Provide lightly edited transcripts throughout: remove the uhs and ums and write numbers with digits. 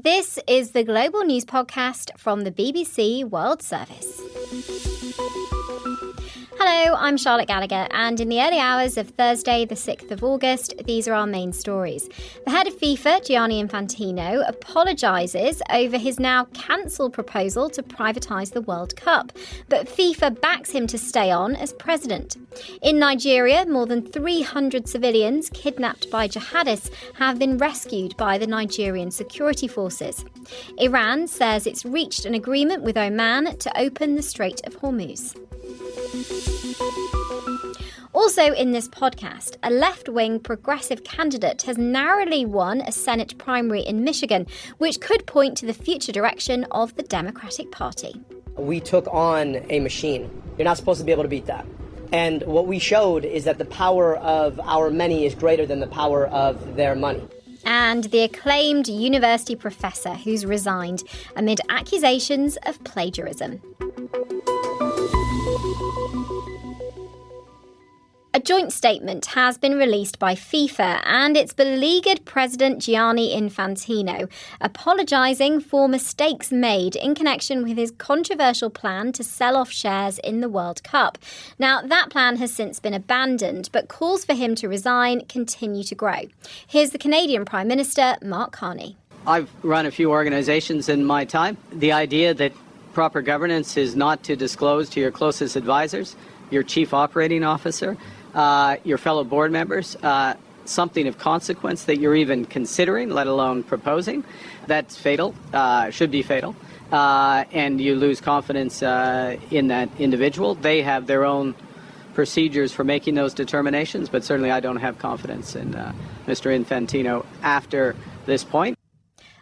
This is the Global News Podcast from the BBC World Service. Hello, I'm Charlotte Gallagher, and in the early hours of Thursday, the 6th of August, these are our main stories. The head of FIFA, Gianni Infantino, apologises over his now cancelled proposal to privatise the World Cup, but FIFA backs him to stay on as president. In Nigeria, more than 300 civilians kidnapped by jihadists have been rescued by the Nigerian security forces. Iran says it's reached an agreement with Oman to open the Strait of Hormuz. Also in this podcast, a left-wing progressive candidate has narrowly won a Senate primary in Michigan, which could point to the future direction of the Democratic Party. We took on a machine. You're not supposed to be able to beat that. And what we showed is that the power of our many is greater than the power of their money. And the acclaimed university professor who's resigned amid accusations of plagiarism. A joint statement has been released by FIFA and its beleaguered president Gianni Infantino, apologising for mistakes made in connection with his controversial plan to sell off shares in the World Cup. Now, that plan has since been abandoned, but calls for him to resign continue to grow. Here's the Canadian Prime Minister, Mark Carney. I've run a few organisations in my time. The idea that proper governance is not to disclose to your closest advisors, your chief operating officer, your fellow board members, something of consequence that you're even considering, let alone proposing, that's fatal, should be fatal, and you lose confidence in that individual. They have their own procedures for making those determinations, but certainly I don't have confidence in Mr. Infantino after this point.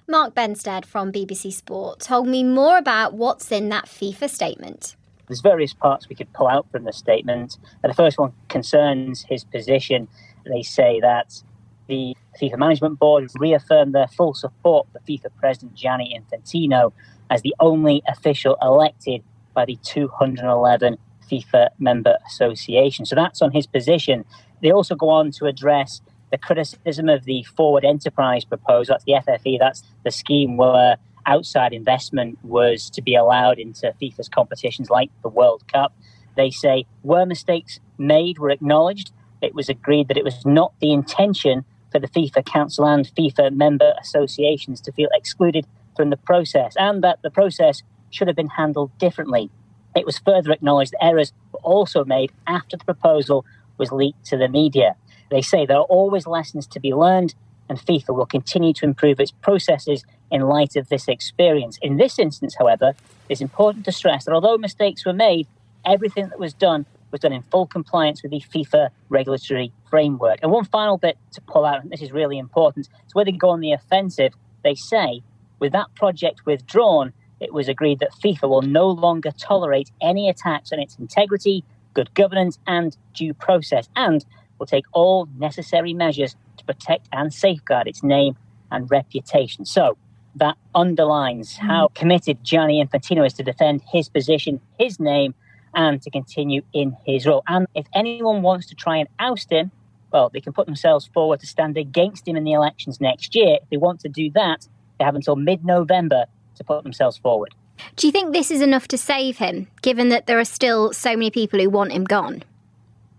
Mark Benstead from BBC Sport told me more about what's in that FIFA statement. There's various parts we could pull out from the statement. The first one concerns his position. They say that the FIFA Management Board reaffirmed their full support for FIFA President Gianni Infantino as the only official elected by the 211 FIFA member association. So that's on his position. They also go on to address the criticism of the Forward Enterprise proposal. That's the FFE. That's the scheme where outside investment was to be allowed into FIFA's competitions like the World Cup. They say, where mistakes made were acknowledged, it was agreed that it was not the intention for the FIFA Council and FIFA member associations to feel excluded from the process, and that the process should have been handled differently. It was further acknowledged that errors were also made after the proposal was leaked to the media. They say there are always lessons to be learned, and FIFA will continue to improve its processes in light of this experience. In this instance, however, it's important to stress that although mistakes were made, everything that was done in full compliance with the FIFA regulatory framework. And one final bit to pull out, and this is really important, is where they go on the offensive. They say, with that project withdrawn, it was agreed that FIFA will no longer tolerate any attacks on its integrity, good governance, and due process, and will take all necessary measures to protect and safeguard its name and reputation. So that underlines how committed Gianni Infantino is to defend his position, his name, and to continue in his role. And if anyone wants to try and oust him, well, they can put themselves forward to stand against him in the elections next year. If they want to do that, they have until mid-November to put themselves forward. Do you think this is enough to save him, given that there are still so many people who want him gone?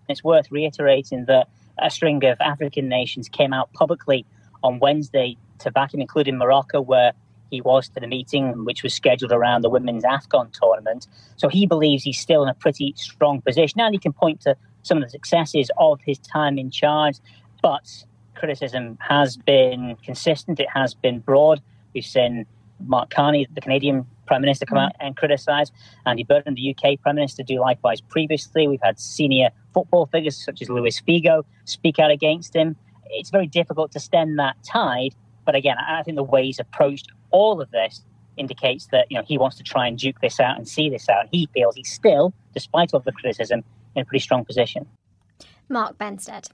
It's worth reiterating that a string of African nations came out publicly on Wednesday to back him, including Morocco, where he was to the meeting, which was scheduled around the Women's AFCON tournament. So he believes he's still in a pretty strong position. And he can point to some of the successes of his time in charge. But criticism has been consistent. It has been broad. We've seen Mark Carney, the Canadian Prime Minister, come out and criticise. Andy Burnham, the UK Prime Minister, do likewise previously. We've had senior football figures such as Luis Figo speak out against him. It's very difficult to stem that tide. But again, I think the way he's approached all of this indicates that he wants to try and duke this out and see this out. He feels he's still, despite all the criticism, in a pretty strong position. Mark Benstead.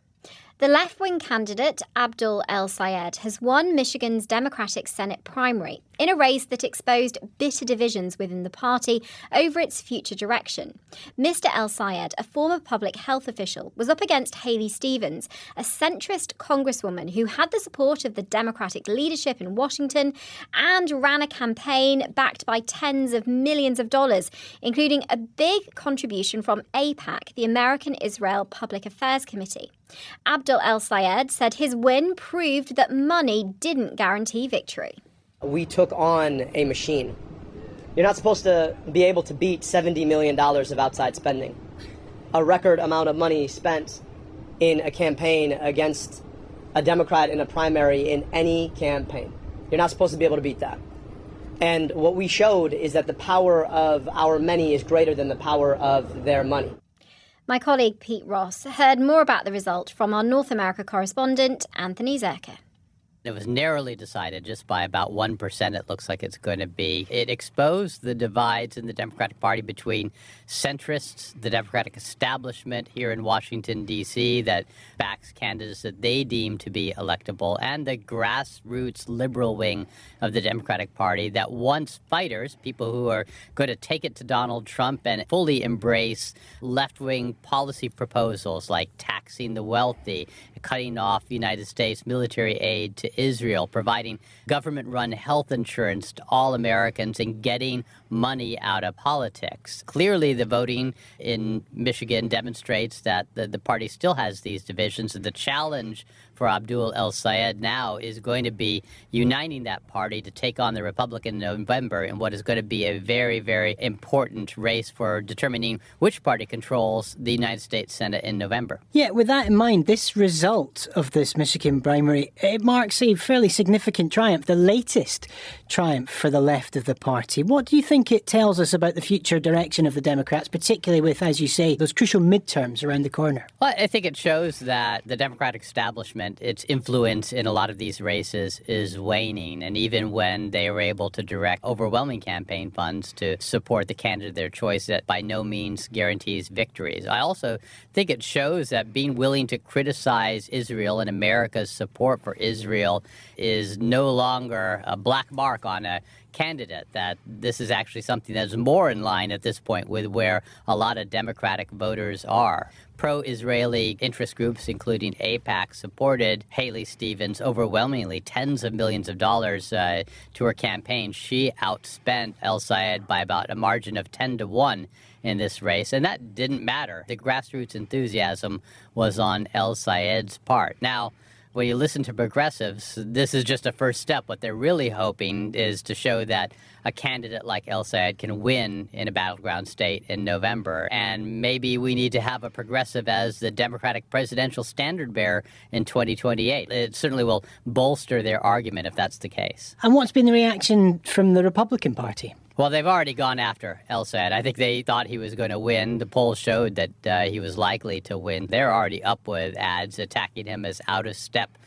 The left-wing candidate, Abdul El-Sayed, has won Michigan's Democratic Senate primary in a race that exposed bitter divisions within the party over its future direction. Mr. El-Sayed, a former public health official, was up against Haley Stevens, a centrist congresswoman who had the support of the Democratic leadership in Washington and ran a campaign backed by tens of millions of dollars, including a big contribution from AIPAC, the American Israel Public Affairs Committee. Abdul El-Sayed said his win proved that money didn't guarantee victory. We took on a machine. You're not supposed to be able to beat $70 million of outside spending. A record amount of money spent in a campaign against a Democrat in a primary in any campaign. You're not supposed to be able to beat that. And what we showed is that the power of our many is greater than the power of their money. My colleague Pete Ross heard more about the result from our North America correspondent, Anthony Zerker. It was narrowly decided, just by about 1%, it looks like it's going to be. It exposed the divides in the Democratic Party between centrists, the Democratic establishment here in Washington, D.C., that backs candidates that they deem to be electable, and the grassroots liberal wing of the Democratic Party that wants fighters, people who are going to take it to Donald Trump and fully embrace left-wing policy proposals like taxing the wealthy, cutting off United States military aid to Israel, providing government-run health insurance to all Americans, and getting money out of politics. Clearly, the voting in Michigan demonstrates that the party still has these divisions, and the challenge for Abdul El-Sayed now is going to be uniting that party to take on the Republican in November in what is going to be a very, very important race for determining which party controls the United States Senate in November. Yeah, with that in mind, this result of this Michigan primary, it marks a fairly significant triumph, the latest triumph for the left of the party. What do you think it tells us about the future direction of the Democrats, particularly with, as you say, those crucial midterms around the corner? Well, I think it shows that the Democratic establishment, its influence in a lot of these races is waning. And even when they were able to direct overwhelming campaign funds to support the candidate of their choice, that by no means guarantees victories. I also think it shows that being willing to criticize Israel and America's support for Israel is no longer a black mark on a candidate, that this is actually something that's more in line at this point with where a lot of Democratic voters are. Pro-Israeli interest groups, including AIPAC, supported Haley Stevens overwhelmingly, tens of millions of dollars to her campaign. She outspent El-Sayed by about a margin of 10-1 in this race, and that didn't matter. The grassroots enthusiasm was on El-Sayed's part. Now, when you listen to progressives, this is just a first step. What they're really hoping is to show that a candidate like El-Sayed can win in a battleground state in November. And maybe we need to have a progressive as the Democratic presidential standard bearer in 2028. It certainly will bolster their argument if that's the case. And what's been the reaction from the Republican Party? Well, they've already gone after El-Sayed. I think they thought he was going to win. The polls showed that he was likely to win. They're already up with ads attacking him as out of step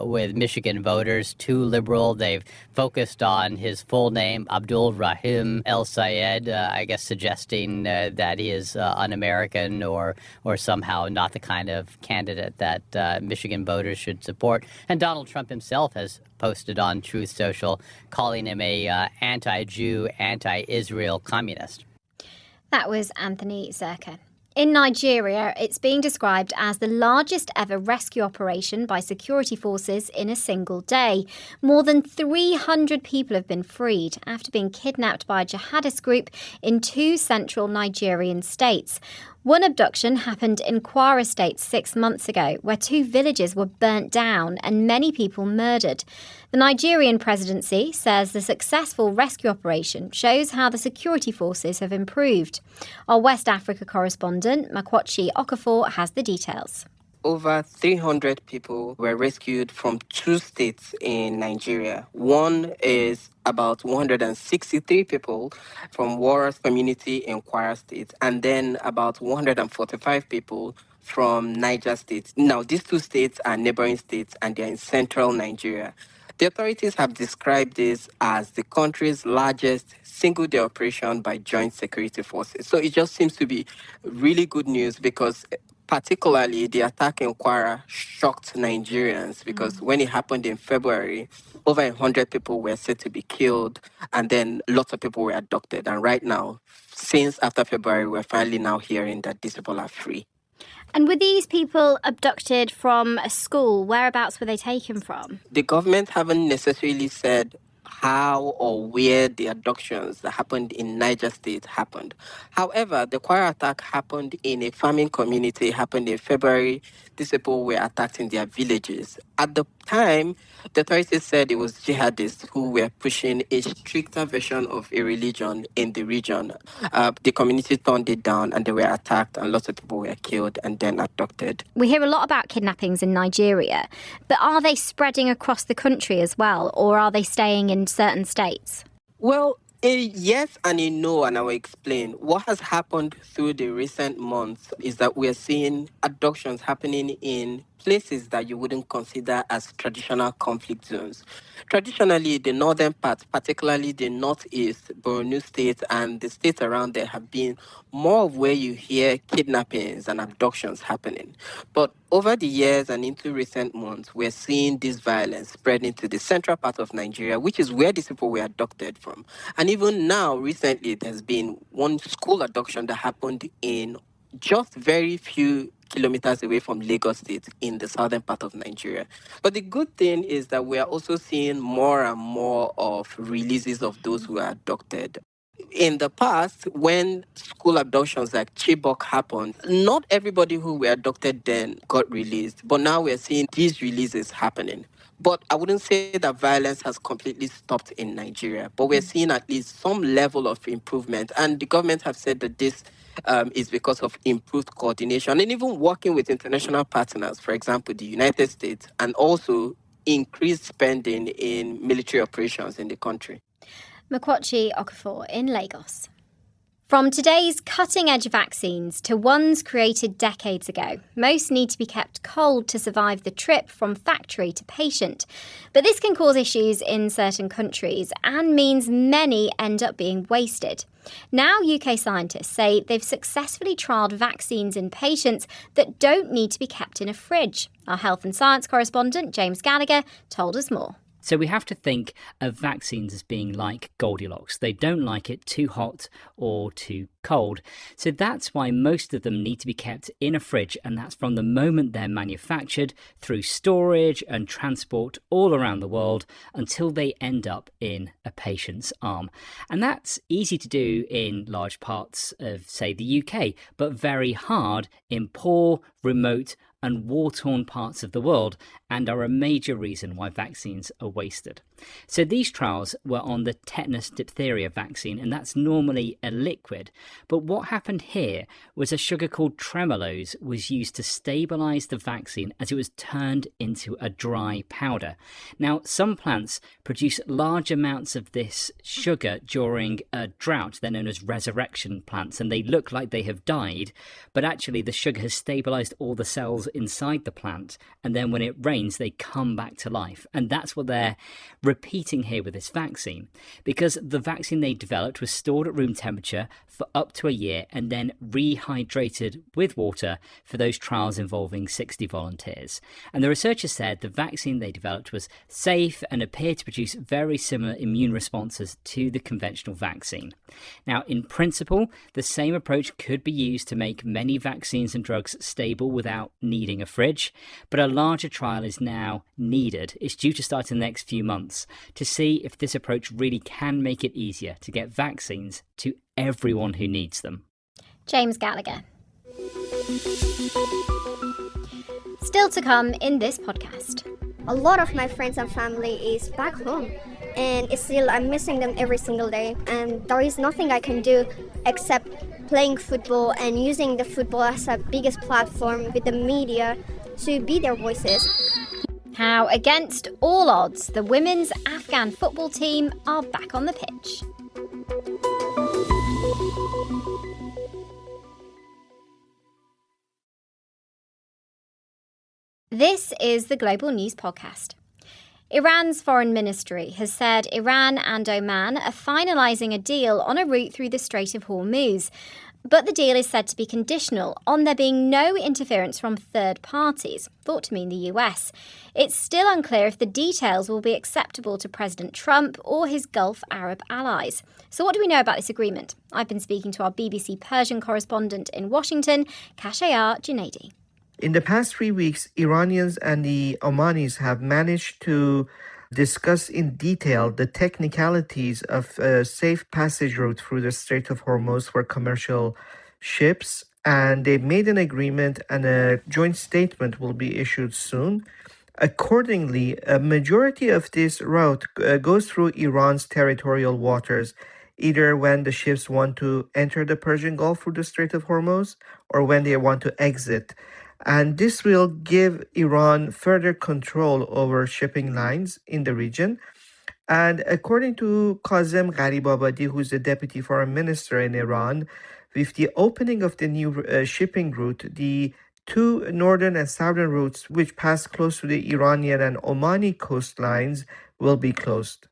with Michigan voters, too liberal. They've focused on his full name, Abdul Rahim El-Sayed, I guess suggesting that he is un-American or somehow not the kind of candidate that Michigan voters should support. And Donald Trump himself has posted on Truth Social calling him a anti-Jew, anti-Israel communist. That was Anthony Zerker. In Nigeria, it's being described as the largest ever rescue operation by security forces in a single day. More than 300 people have been freed after being kidnapped by a jihadist group in 2 central Nigerian states. One abduction happened in Kwara State 6 months ago, where 2 villages were burnt down and many people murdered. The Nigerian presidency says the successful rescue operation shows how the security forces have improved. Our West Africa correspondent, Makwachi Okafor, has the details. Over 300 people were rescued from 2 states in Nigeria. One is about 163 people from Warriors community in Kwara State, and then about 145 people from Niger State. Now, these 2 states are neighboring states, and they're in central Nigeria. The authorities have described this as the country's largest single-day operation by joint security forces. So it just seems to be really good news because particularly the attack in Kwara shocked Nigerians because when it happened in February, over 100 people were said to be killed, and then lots of people were abducted. And right now, since after February, we're finally now hearing that these people are free. And were these people abducted from a school? Whereabouts were they taken from? The government haven't necessarily said how or where the abductions that happened in Niger State happened. However, the Kwara attack happened in a farming community, happened in February. These people were attacked in their villages. At the time, the authorities said it was jihadists who were pushing a stricter version of a religion in the region. The community turned it down and they were attacked and lots of people were killed and then abducted. We hear a lot about kidnappings in Nigeria, but are they spreading across the country as well, or are they staying in certain states? Well, a yes and a no, and I will explain. What has happened through the recent months is that we're seeing abductions happening in places that you wouldn't consider as traditional conflict zones. Traditionally, the northern part, particularly the northeast, Borno State, and the states around there have been more of where you hear kidnappings and abductions happening. But over the years and into recent months, we're seeing this violence spread into the central part of Nigeria, which is where these people were abducted from. And even now, recently, there's been one school abduction that happened in just very few kilometers away from Lagos State in the southern part of Nigeria. But the good thing is that we are also seeing more and more of releases of those who are abducted. In the past, when school abductions like Chibok happened, not everybody who were abducted then got released. But now we're seeing these releases happening. But I wouldn't say that violence has completely stopped in Nigeria. But we're seeing at least some level of improvement. And the government have said that this is because of improved coordination and even working with international partners, for example, the United States, and also increased spending in military operations in the country. Makwachi Okafor in Lagos. From today's cutting-edge vaccines to ones created decades ago, most need to be kept cold to survive the trip from factory to patient. But this can cause issues in certain countries and means many end up being wasted. Now UK scientists say they've successfully trialled vaccines in patients that don't need to be kept in a fridge. Our health and science correspondent, James Gallagher, told us more. So we have to think of vaccines as being like Goldilocks. They don't like it too hot or too cold. So that's why most of them need to be kept in a fridge, and that's from the moment they're manufactured through storage and transport all around the world until they end up in a patient's arm. And that's easy to do in large parts of, say, the UK, but very hard in poor, remote and war-torn parts of the world, and are a major reason why vaccines are wasted. So these trials were on the tetanus diphtheria vaccine, and that's normally a liquid. But what happened here was a sugar called tremulose was used to stabilise the vaccine as it was turned into a dry powder. Now, some plants produce large amounts of this sugar during a drought. They're known as resurrection plants, and they look like they have died, but actually the sugar has stabilised all the cells inside the plant, and then when it rains they come back to life. And that's what they're repeating here with this vaccine, because the vaccine they developed was stored at room temperature for up to a year and then rehydrated with water for those trials involving 60 volunteers. And the researchers said the vaccine they developed was safe and appeared to produce very similar immune responses to the conventional vaccine. Now, in principle, the same approach could be used to make many vaccines and drugs stable without needing a fridge, but a larger trial is now needed. It's due to start in the next few months to see if this approach really can make it easier to get vaccines to everyone who needs them. James Gallagher. Still to come in this podcast. A lot of my friends and family is back home, and it's still I'm missing them every single day, and there is nothing I can do except playing football and using the football as a biggest platform with the media to be their voices. How, against all odds, the women's Afghan football team are back on the pitch. This is the Global News Podcast. Iran's foreign ministry has said Iran and Oman are finalising a deal on a route through the Strait of Hormuz. But the deal is said to be conditional on there being no interference from third parties, thought to mean the US. It's still unclear if the details will be acceptable to President Trump or his Gulf Arab allies. So what do we know about this agreement? I've been speaking to our BBC Persian correspondent in Washington, Kashayar Junaidi. In the past 3 weeks, Iranians and the Omanis have managed to discuss in detail the technicalities of a safe passage route through the Strait of Hormuz for commercial ships. And they've made an agreement, and a joint statement will be issued soon. Accordingly, a majority of this route goes through Iran's territorial waters, either when the ships want to enter the Persian Gulf through the Strait of Hormuz or when they want to exit. And this will give Iran further control over shipping lines in the region. And according to Kazem Gharibabadi, who's the deputy foreign minister in Iran, with the opening of the new shipping route, the two northern and southern routes, which pass close to the Iranian and Omani coastlines, will be closed.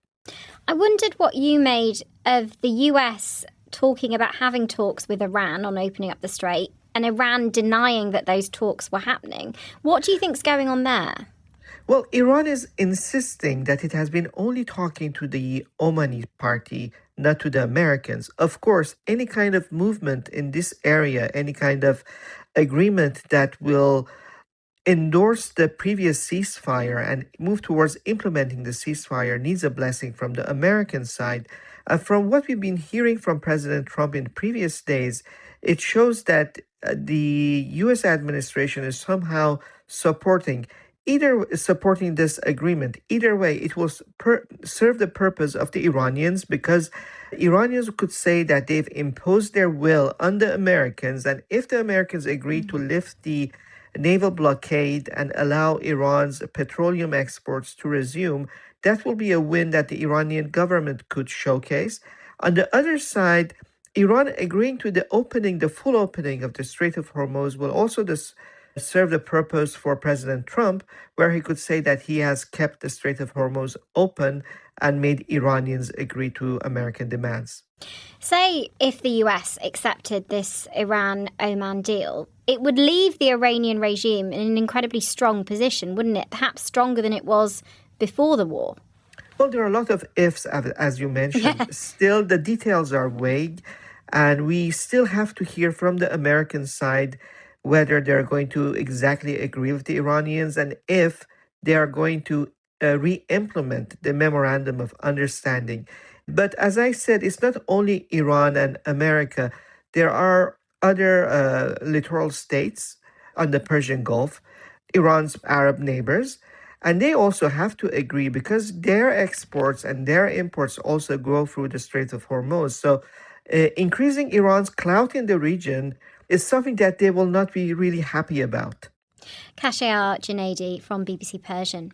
I wondered what you made of the US talking about having talks with Iran on opening up the strait, and Iran denying that those talks were happening. What do you think's going on there? Well, Iran is insisting that it has been only talking to the Omani party, not to the Americans. Of course, any kind of movement in this area, any kind of agreement that will endorse the previous ceasefire and move towards implementing the ceasefire needs a blessing from the American side. From what we've been hearing from President Trump in previous days, it shows that the U.S. administration is somehow supporting this agreement. Either way, it will serve the purpose of the Iranians, because Iranians could say that they've imposed their will on the Americans, and if the Americans agree to lift the naval blockade and allow Iran's petroleum exports to resume, that will be a win that the Iranian government could showcase. On the other side, Iran agreeing to the full opening of the Strait of Hormuz will also serve the purpose for President Trump, where he could say that he has kept the Strait of Hormuz open and made Iranians agree to American demands. Say if the US accepted this Iran-Oman deal, it would leave the Iranian regime in an incredibly strong position, wouldn't it? Perhaps stronger than it was before the war. Well, there are a lot of ifs, as you mentioned. Yeah. Still, the details are vague, and we still have to hear from the American side whether they're going to exactly agree with the Iranians and if they are going to re-implement the Memorandum of Understanding. But as I said, it's not only Iran and America. There are other littoral states on the Persian Gulf, Iran's Arab neighbors, and they also have to agree because their exports and their imports also go through the Strait of Hormuz. So increasing Iran's clout in the region is something that they will not be really happy about. Kashayar Junaidi from BBC Persian.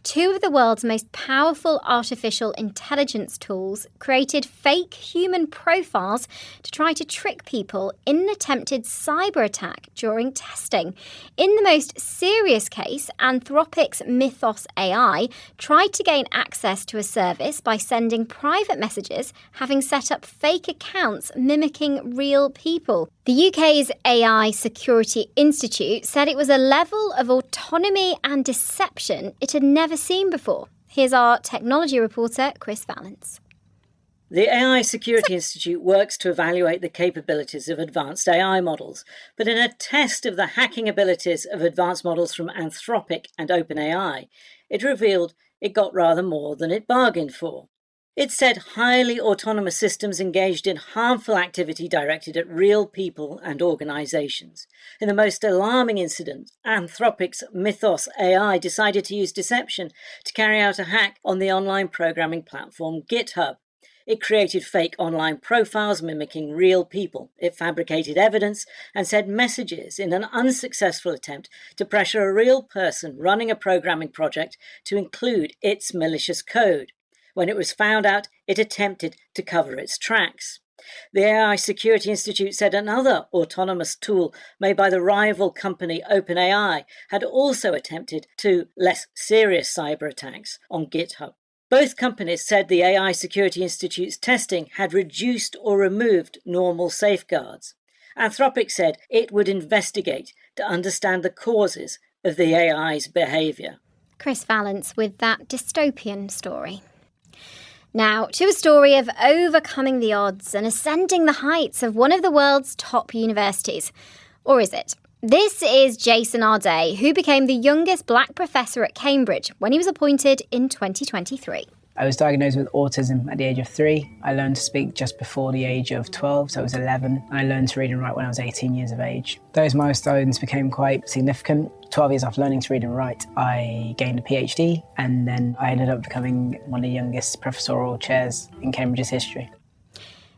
Two of the world's most powerful artificial intelligence tools created fake human profiles to try to trick people in an attempted cyber attack during testing. In the most serious case, Anthropic's Mythos AI tried to gain access to a service by sending private messages, having set up fake accounts mimicking real people. The UK's AI Security Institute said it was a level of autonomy and deception it had never seen before. Here's our technology reporter, Chris Valence. The AI Security Institute works to evaluate the capabilities of advanced AI models, but in a test of the hacking abilities of advanced models from Anthropic and OpenAI, it revealed it got rather more than it bargained for. It said highly autonomous systems engaged in harmful activity directed at real people and organizations. In the most alarming incident, Anthropic's Mythos AI decided to use deception to carry out a hack on the online programming platform GitHub. It created fake online profiles mimicking real people. It fabricated evidence and sent messages in an unsuccessful attempt to pressure a real person running a programming project to include its malicious code. When it was found out, it attempted to cover its tracks. The AI Security Institute said another autonomous tool made by the rival company OpenAI had also attempted two less serious cyber attacks on GitHub. Both companies said the AI Security Institute's testing had reduced or removed normal safeguards. Anthropic said it would investigate to understand the causes of the AI's behaviour. Chris Vallance with that dystopian story. Now, to a story of overcoming the odds and ascending the heights of one of the world's top universities. Or is it? This is Jason Arday, who became the youngest black professor at Cambridge when he was appointed in 2023. I was diagnosed with autism at the age of 3. I learned to speak just before the age of 12, so I was 11. I learned to read and write when I was 18 years of age. Those milestones became quite significant. 12 years after learning to read and write, I gained a PhD, and then I ended up becoming one of the youngest professorial chairs in Cambridge's history.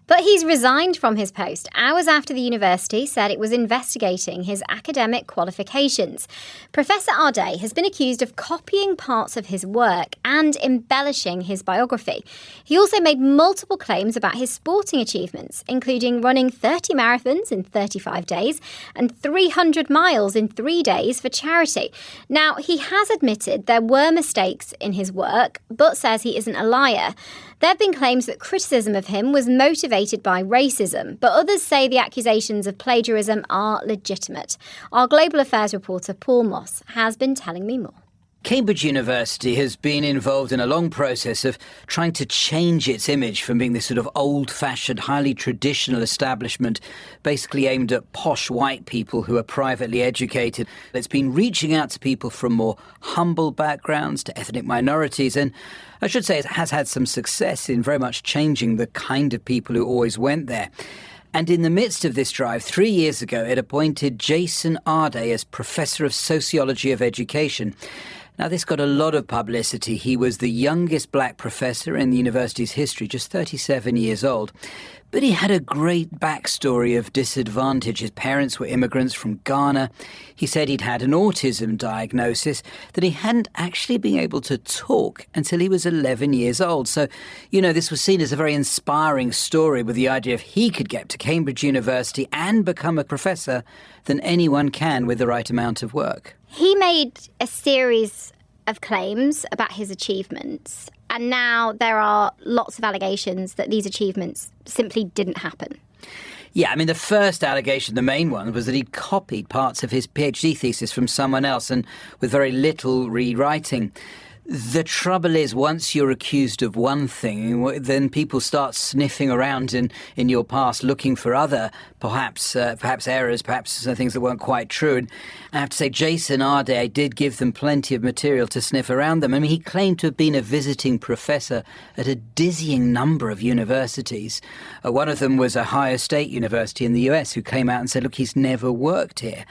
But he's resigned from his post hours after the university said it was investigating his academic qualifications. Professor Arday has been accused of copying parts of his work and embellishing his biography. He also made multiple claims about his sporting achievements, including running 30 marathons in 35 days and 300 miles in 3 days for charity. Now, he has admitted there were mistakes in his work, but says he isn't a liar. There have been claims that criticism of him was motivated by racism, but others say the accusations of plagiarism are legitimate. Our global affairs reporter Paul Moss has been telling me more. Cambridge University has been involved in a long process of trying to change its image from being this sort of old-fashioned, highly traditional establishment, basically aimed at posh white people who are privately educated. It's been reaching out to people from more humble backgrounds, to ethnic minorities, and I should say it has had some success in very much changing the kind of people who always went there. And in the midst of this drive, 3 years ago, it appointed Jason Arday as Professor of Sociology of Education. Now, this got a lot of publicity. He was the youngest black professor in the university's history, just 37 years old. But he had a great backstory of disadvantage. His parents were immigrants from Ghana. He said he'd had an autism diagnosis, that he hadn't actually been able to talk until he was 11 years old. So, this was seen as a very inspiring story, with the idea if he could get to Cambridge University and become a professor, then anyone can with the right amount of work. He made a series of claims about his achievements, and now there are lots of allegations that these achievements simply didn't happen. Yeah, the first allegation, the main one, was that he'd copied parts of his PhD thesis from someone else, and with very little rewriting. The trouble is, once you're accused of one thing, then people start sniffing around in your past, looking for other, perhaps errors, perhaps things that weren't quite true. And I have to say, Jason Arday did give them plenty of material to sniff around them. He claimed to have been a visiting professor at a dizzying number of universities. One of them was Ohio State University in the US, who came out and said, look, he's never worked here.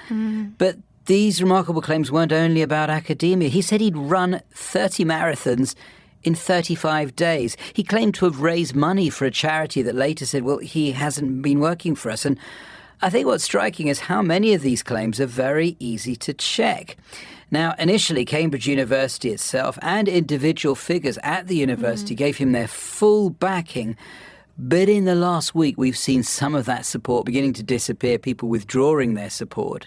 But these remarkable claims weren't only about academia. He said he'd run 30 marathons in 35 days. He claimed to have raised money for a charity that later said, well, he hasn't been working for us. And I think what's striking is how many of these claims are very easy to check. Now, initially, Cambridge University itself and individual figures at the university gave him their full backing. But in the last week, we've seen some of that support beginning to disappear, people withdrawing their support.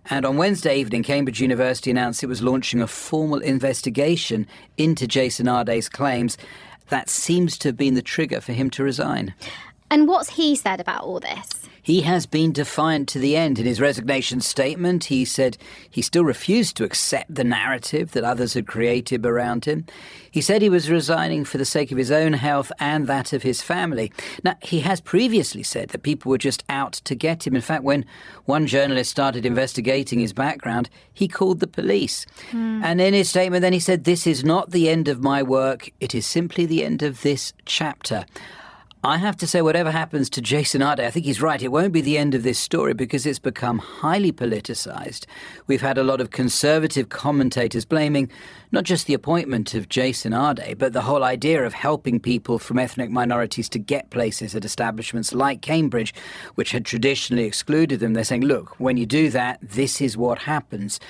And on Wednesday evening, Cambridge University announced it was launching a formal investigation into Jason Arday's claims. That seems to have been the trigger for him to resign. And what's he said about all this? He has been defiant to the end. In his resignation statement, he said he still refused to accept the narrative that others had created around him. He said he was resigning for the sake of his own health and that of his family. Now, he has previously said that people were just out to get him. In fact, when one journalist started investigating his background, he called the police. And in his statement then he said, "This is not the end of my work. It is simply the end of this chapter." I have to say, whatever happens to Jason Arday, I think he's right. It won't be the end of this story because it's become highly politicised. We've had a lot of conservative commentators blaming not just the appointment of Jason Arday, but the whole idea of helping people from ethnic minorities to get places at establishments like Cambridge, which had traditionally excluded them. They're saying, look, when you do that, this is what happens.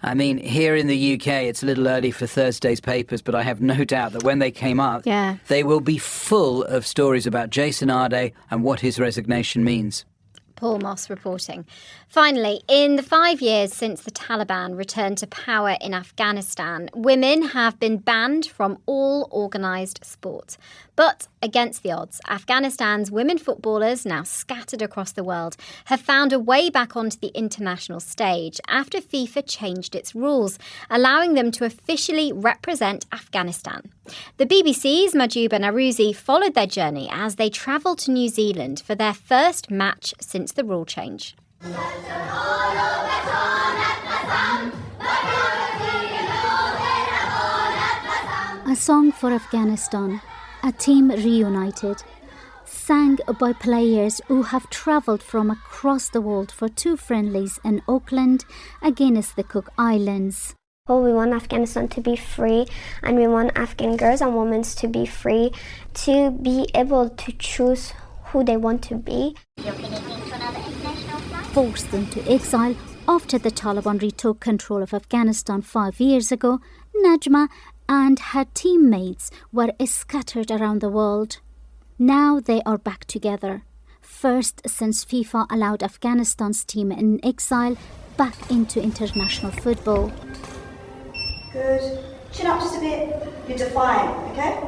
Here in the UK, it's a little early for Thursday's papers, but I have no doubt that when they came out, they will be full of stories about Jason Arday and what his resignation means. Paul Moss reporting. Finally, in the 5 years since the Taliban returned to power in Afghanistan, women have been banned from all organised sport. But against the odds, Afghanistan's women footballers, now scattered across the world, have found a way back onto the international stage after FIFA changed its rules, allowing them to officially represent Afghanistan. The BBC's Majuba Narouzi followed their journey as they travelled to New Zealand for their first match since the rule change. A song for Afghanistan, a team reunited, sang by players who have travelled from across the world for 2 friendlies in Auckland against the Cook Islands. Oh, we want Afghanistan to be free, and we want Afghan girls and women to be free, to be able to choose who they want to be. Forced into exile after the Taliban retook control of Afghanistan 5 years ago, Najma and her teammates were scattered around the world. Now they are back together, first since FIFA allowed Afghanistan's team in exile back into international football. Good. Chin up just a bit. You're defiant, okay?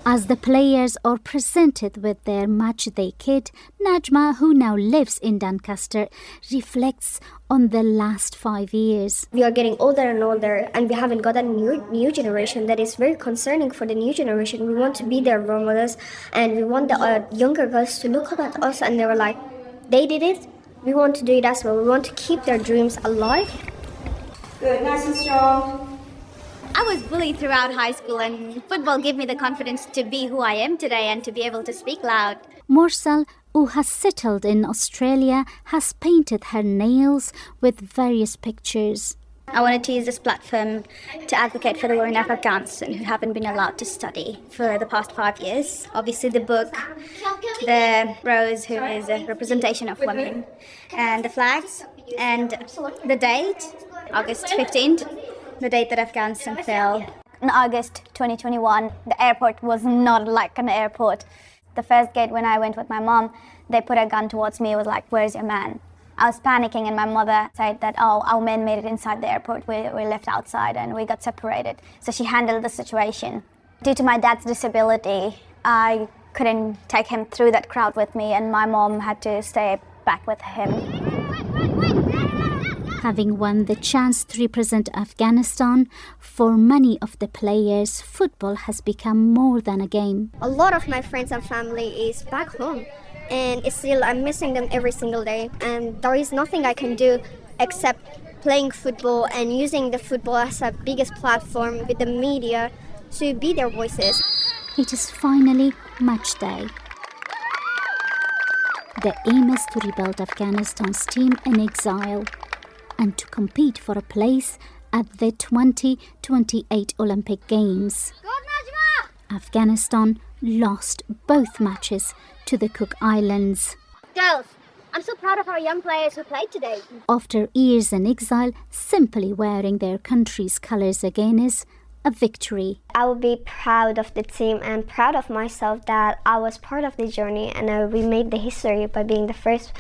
As the players are presented with their matchday kit, Najma, who now lives in Doncaster, reflects on the last 5 years. We are getting older and older, and we haven't got a new generation. That is very concerning for the new generation. We want to be their role models, and we want the younger girls to look at us and they were like, they did it, we want to do it as well. We want to keep their dreams alive. Good, nice and strong. I was bullied throughout high school, and football gave me the confidence to be who I am today and to be able to speak loud. Morsel, who has settled in Australia, has painted her nails with various pictures. I wanted to use this platform to advocate for the women of Afghanistan who haven't been allowed to study for the past 5 years. Obviously the book, the rose, who is a representation of women, and the flags, and the date, August 15th. The date that Afghanistan fell. In August 2021, the airport was not like an airport. The first gate when I went with my mom, they put a gun towards me. It was like, where's your man? I was panicking, and my mother said that, oh, our men made it inside the airport. We left outside and we got separated. So she handled the situation. Due to my dad's disability, I couldn't take him through that crowd with me, and my mom had to stay back with him. Having won the chance to represent Afghanistan, for many of the players, football has become more than a game. A lot of my friends and family is back home, and still I'm missing them every single day, and there is nothing I can do except playing football and using the football as a biggest platform with the media to be their voices. It is finally match day. The aim is to rebuild Afghanistan's team in exile and to compete for a place at the 2028 Olympic Games. Afghanistan lost both matches to the Cook Islands. Girls, I'm so proud of our young players who played today. After years in exile, simply wearing their country's colours again is a victory. I will be proud of the team and proud of myself that I was part of the journey, and we made the history by being the first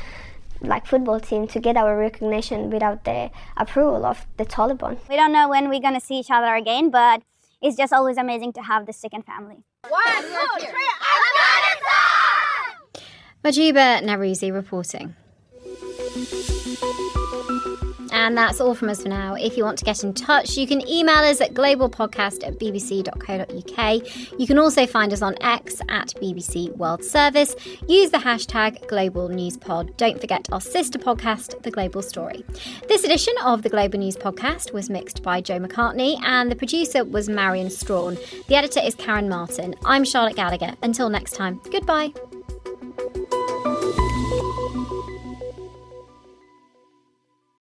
football team to get our recognition without the approval of the Taliban. We don't know when we're going to see each other again, but it's just always amazing to have the second family. 1, 2, 3, Afghanistan! Majuba Narouzi reporting. And that's all from us for now. If you want to get in touch, you can email us at globalpodcast@bbc.co.uk. You can also find us on X at BBC World Service. Use the hashtag Global News Pod. Don't forget our sister podcast, The Global Story. This edition of The Global News Podcast was mixed by Joe McCartney and the producer was Marion Strawn. The editor is Karen Martin. I'm Charlotte Gallagher. Until next time, goodbye.